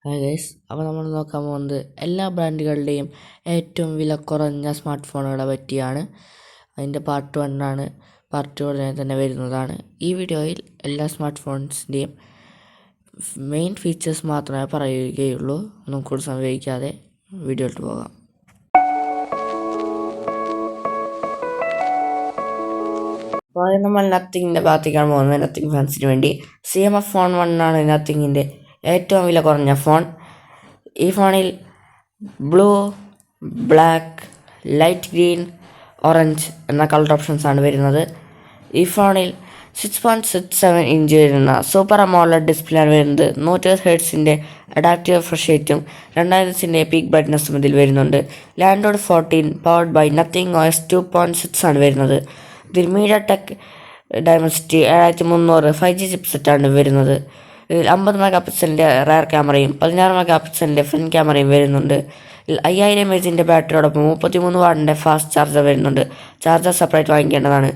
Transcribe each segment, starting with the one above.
Hi guys, അപ്പോൾ നമ്മൾ നോക്കാൻ പോകുന്നത് എല്ലാ ബ്രാൻഡുകളുടെയും ഏറ്റവും വില കുറഞ്ഞ സ്മാർട്ട് ഫോണുകളെ പറ്റിയാണ്. അതിൻ്റെ പാർട്ട് 1 ആണ്. പാർട്ട് 2 ഉടനെ തന്നെ വരുന്നതാണ്. ഈ വീഡിയോയിൽ എല്ലാ സ്മാർട്ട് ഫോൺസിൻ്റെയും മെയിൻ ഫീച്ചേഴ്സ് മാത്രമേ പറയുകയുള്ളൂ. ഒന്നും കൂടുതൽ സംഭവിക്കാതെ വീഡിയോയിലോട്ട് പോകാം. അപ്പോൾ ആദ്യം നമ്മൾ നത്തിങ്ങിൻ്റെ ഭാഗത്തേക്കാണ് പോകുന്നത്. നത്തിങ് ഫാൻസിന് വേണ്ടി CMF ഫോൺ 1 ആണ് നത്തിങ്ങിൻ്റെ ഏറ്റവും വില കുറഞ്ഞ ഫോൺ. ഈ ഫോണിൽ blue, black, light green, orange എന്ന കളർ ഓപ്ഷൻസ് ആണ് വരുന്നത്. ഈ ഫോണിൽ 6.67 ഇഞ്ച് വരുന്ന സൂപ്പർ അമോലെഡ് ഡിസ്പ്ലേ ആണ് വരുന്നത്. 120 ഹെർട്സിൻ്റെ അഡാപ്റ്റീവ് റിഫ്രഷ് റേറ്റും 2000 നിറ്റ്സിൻ്റെ പീക്ക് ബ്രൈറ്റ്നസ്സും ഇതിൽ വരുന്നുണ്ട്. Android 14 powered by Nothing OS 2.6 ആണ് വരുന്നത്. ഇതിൽ MediaTek Dimensity 7300 5G ചിപ്സെറ്റാണ് വരുന്നത്. ഇതിൽ 50 മെഗാ പിക്സലിൻ്റെ റയർ ക്യാമറയും 16 മെഗാ പിക്സലിൻ്റെ ഫ്രണ്ട് ക്യാമറയും വരുന്നുണ്ട്. ഇതിൽ 5000 mAh ബാറ്ററിയോടൊപ്പം 33 വാട്ടിൻ്റെ ഫാസ്റ്റ് ചാർജർ വരുന്നുണ്ട്. ചാർജർ സെപ്പറേറ്റ് വാങ്ങിക്കേണ്ടതാണ്.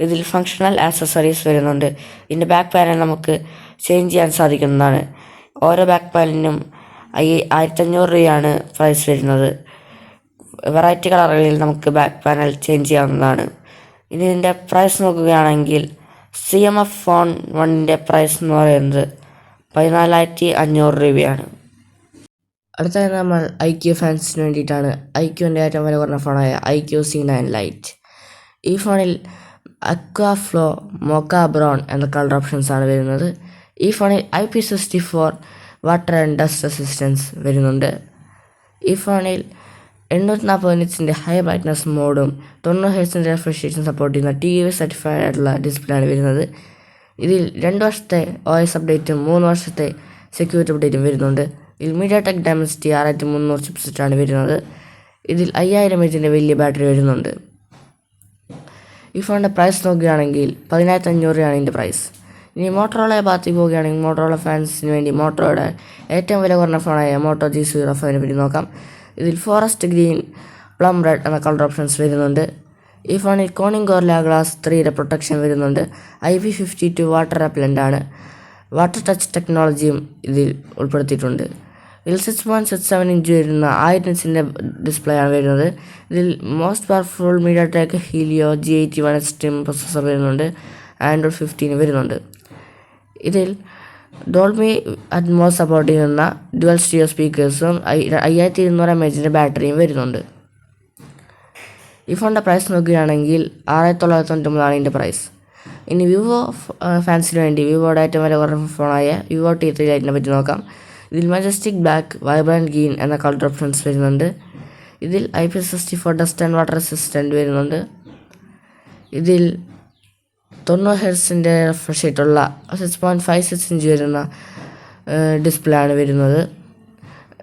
ഇതിൽ ഫങ്ഷണൽ ആക്സസറീസ് വരുന്നുണ്ട്. ഇതിൻ്റെ ബാക്ക് പാനൽ നമുക്ക് ചേഞ്ച് ചെയ്യാൻ സാധിക്കുന്നതാണ്. ഓരോ ബാക്ക് പാനലിനും 1500 രൂപയാണ് പ്രൈസ് വരുന്നത്. വെറൈറ്റി കളറുകളിൽ നമുക്ക് ബാക്ക് പാനൽ ചേഞ്ച് ചെയ്യാവുന്നതാണ്. ഇനി ഇതിൻ്റെ പ്രൈസ് നോക്കുകയാണെങ്കിൽ CMF ഫോൺ 1ൻ്റെ പ്രൈസ് എന്ന് പറയുന്നത് 14,500 രൂപയാണ്. അടുത്തതായി നമ്മൾ IQ ഫാൻസിന് വേണ്ടിയിട്ടാണ്. IQൻ്റെ ഏറ്റവും വില കുറഞ്ഞ ഫോണായ IQ C9 ലൈറ്റ്. ഈ ഫോണിൽ അക്വാ ഫ്ലോ, മോക്ക ബ്രൗൺ എന്ന കളർ ഓപ്ഷൻസ് ആണ് വരുന്നത്. ഈ ഫോണിൽ IP64 water and dust resistance വരുന്നുണ്ട്. ഈ ഫോണിൽ 840 നിറ്റ്സിൻ്റെ ഹൈ ബ്രൈറ്റ്നസ് മോഡും 90 ഹെർട്സിൻ്റെ റിഫ്രഷ് റേറ്റും സപ്പോർട്ട് ചെയ്യുന്ന TV സർട്ടിഫൈഡ് ആയിട്ടുള്ള ഡിസ്പ്ലേ ആണ് വരുന്നത്. ഇതിൽ 2 വർഷത്തെ OS അപ്ഡേറ്റും 3 വർഷത്തെ സെക്യൂരിറ്റി അപ്ഡേറ്റും വരുന്നുണ്ട്. ഇതിൽ MediaTek Dimensity 6300 ചിപ്സെറ്റാണ് വരുന്നത്. ഇതിൽ 5000 mAh വലിയ ബാറ്ററി വരുന്നുണ്ട്. ഈ ഫോണിൻ്റെ പ്രൈസ് നോക്കുകയാണെങ്കിൽ 15,500 രൂപയാണ് ഇതിൻ്റെ പ്രൈസ്. ഇനി മോട്ടോറോളയെ ഭാഗത്തേക്ക് പോവുകയാണെങ്കിൽ മോട്ടോറോള ഫാൻസിന് വേണ്ടി മോട്ടോറോയുടെ ഏറ്റവും വില കുറഞ്ഞ ഫോണായ Moto G05നെ പറ്റി നോക്കാം. ഇതിൽ ഫോറസ്റ്റ് ഗ്രീൻ, പ്ലം റെഡ് എന്ന കളർ ഓപ്ഷൻസ് വരുന്നുണ്ട്. ഈ ഫോണിൽ കോണിംഗ് ഗോറില്ല ഗ്ലാസ് 3യുടെ പ്രൊട്ടക്ഷൻ വരുന്നുണ്ട്. IP52 വാട്ടർ റെപ്പലൻ്റ് ആണ്. വാട്ടർ ടച്ച് ടെക്നോളജിയും ഇതിൽ ഉൾപ്പെടുത്തിയിട്ടുണ്ട്. ഇതിൽ 6.67 ഇഞ്ച് വരുന്ന 1000 നിറ്റ്സിൻ്റെ ഡിസ്പ്ലേ ആണ് വരുന്നത്. ഇതിൽ most powerful MediaTek Helio G81 Extreme processor വരുന്നുണ്ട്. ആൻഡ്രോയിഡ് 15 വരുന്നുണ്ട്. ഇതിൽ ഡോൾബി അറ്റ്മോസ് സപ്പോർട്ട് ചെയ്യുന്ന ഡുവൽ സ്റ്റീരിയോ സ്പീക്കേഴ്സും 5200 mAh ബാറ്ററിയും വരുന്നുണ്ട്. ഈ ഫോണിൻ്റെ പ്രൈസ് നോക്കുകയാണെങ്കിൽ 6,999 ഇതിൻ്റെ പ്രൈസ്. ഇനി വിവോ ഫാൻസിന് വേണ്ടി വിവോയുടെ ഏറ്റവും വില കുറഞ്ഞ ഫോണായ വിവോ T3 ലൈറ്റിനെ പറ്റി നോക്കാം. ഇതിൽ മജസ്റ്റിക് ബ്ലാക്ക്, വൈബ്രൻറ്റ് ഗ്രീൻ എന്ന കളർ ഓപ്ഷൻസ് വരുന്നുണ്ട്. ഇതിൽ IP64 dust and water resistant വരുന്നുണ്ട്. ഇതിൽ 90 ഹെർട്സിൻ്റെ റിഫ്രഷ് റേറ്റുള്ള 6.56 ഇഞ്ച് വരുന്ന ഡിസ്പ്ലേ ആണ് വരുന്നത്.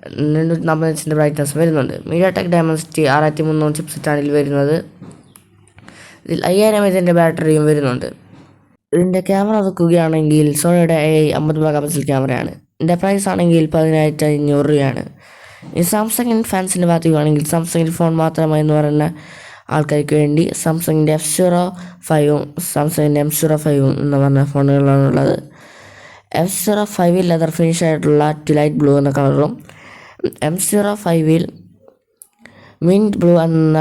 240 നിറ്റ്സിൻ്റെ ബ്രൈറ്റ്നസ് വരുന്നുണ്ട്. MediaTek Dimensity 6300 ചിപ്സെറ്റാണ് ഇതിൽ വരുന്നത്. ഇതിൽ 5000 mAh ബാറ്ററിയും വരുന്നുണ്ട്. ഇതിൻ്റെ ക്യാമറ നോക്കുകയാണെങ്കിൽ സോണിയുടെ AI 50 മെഗാ പിക്സൽ ക്യാമറയാണ്. ഇതിൻ്റെ പ്രൈസ് ആണെങ്കിൽ 15,500 രൂപയാണ്. ഈ സാംസങ് ഫാൻസിൻ്റെ ഭാഗത്തേക്കാണെങ്കിൽ സാംസങ്ങിൽ ഫോൺ മാത്രമായി എന്ന് പറയുന്ന ആൾക്കാർക്ക് വേണ്ടി സാംസങ്ങിൻ്റെ F05ഉം സാംസങ്ങിൻ്റെ M05ഉം എന്ന് പറഞ്ഞ ഫോണുകളാണുള്ളത്. F05ൽ ലെതർ ഫിനിഷ് ആയിട്ടുള്ള ട്വിലൈറ്റ് ബ്ലൂ എന്ന കളറും M05ൽ മിൻറ്റ് ബ്ലൂ എന്ന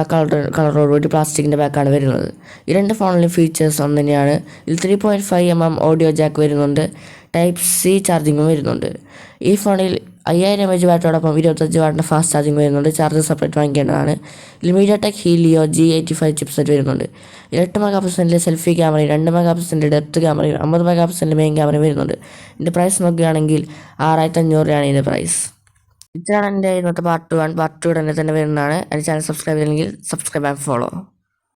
കളറോടുകൂടി പ്ലാസ്റ്റിക്കിൻ്റെ ബാക്കാണ് വരുന്നത്. ഈ രണ്ട് ഫോണിലും ഫീച്ചേഴ്സ് ഒന്ന് തന്നെയാണ്. ഇതിൽ 3.5mm ഓഡിയോ ജാക്ക് വരുന്നുണ്ട്. Type-C ചാർജിങ്ങും വരുന്നുണ്ട്. ഈ ഫോണിൽ 5000 mAh ബാറ്ററിയോടൊപ്പം 25 വാട്ടിൻ്റെ ഫാസ്റ്റ് ചാർജിങ് വരുന്നുണ്ട്. ചാർജർ സെപ്പറേറ്റ് വാങ്ങിക്കേണ്ടതാണ്. ഇതിൽ MediaTek Helio G85 ചിപ്സെറ്റ് വരുന്നുണ്ട്. 8 മെഗാ പിക്സലിൻ്റെ സെൽഫി ക്യാമറയും 2 മെഗാ പിക്സലിൻ്റെ ഡെപ്ത് ക്യാമറയും 50 മെഗാ പിക്സലിൻ്റെ മെയിൻ ക്യാമറയും വരുന്നുണ്ട്. ഇതിൻ്റെ പ്രൈസ് നോക്കുകയാണെങ്കിൽ 6,500 രൂപയാണ് ഇതിൻ്റെ പ്രൈസ്. ഇത്രയാണ് എൻ്റെ ഇന്നത്തെ പാർട്ട് 1. പാർട്ട് 2 തന്നെ വരുന്നതാണ്. എൻ്റെ ചാനൽ സബ്സ്ക്രൈബ് ചെയ്തില്ലെങ്കിൽ സബ്സ്ക്രൈബ് ആൻഡ് ഫോളോ.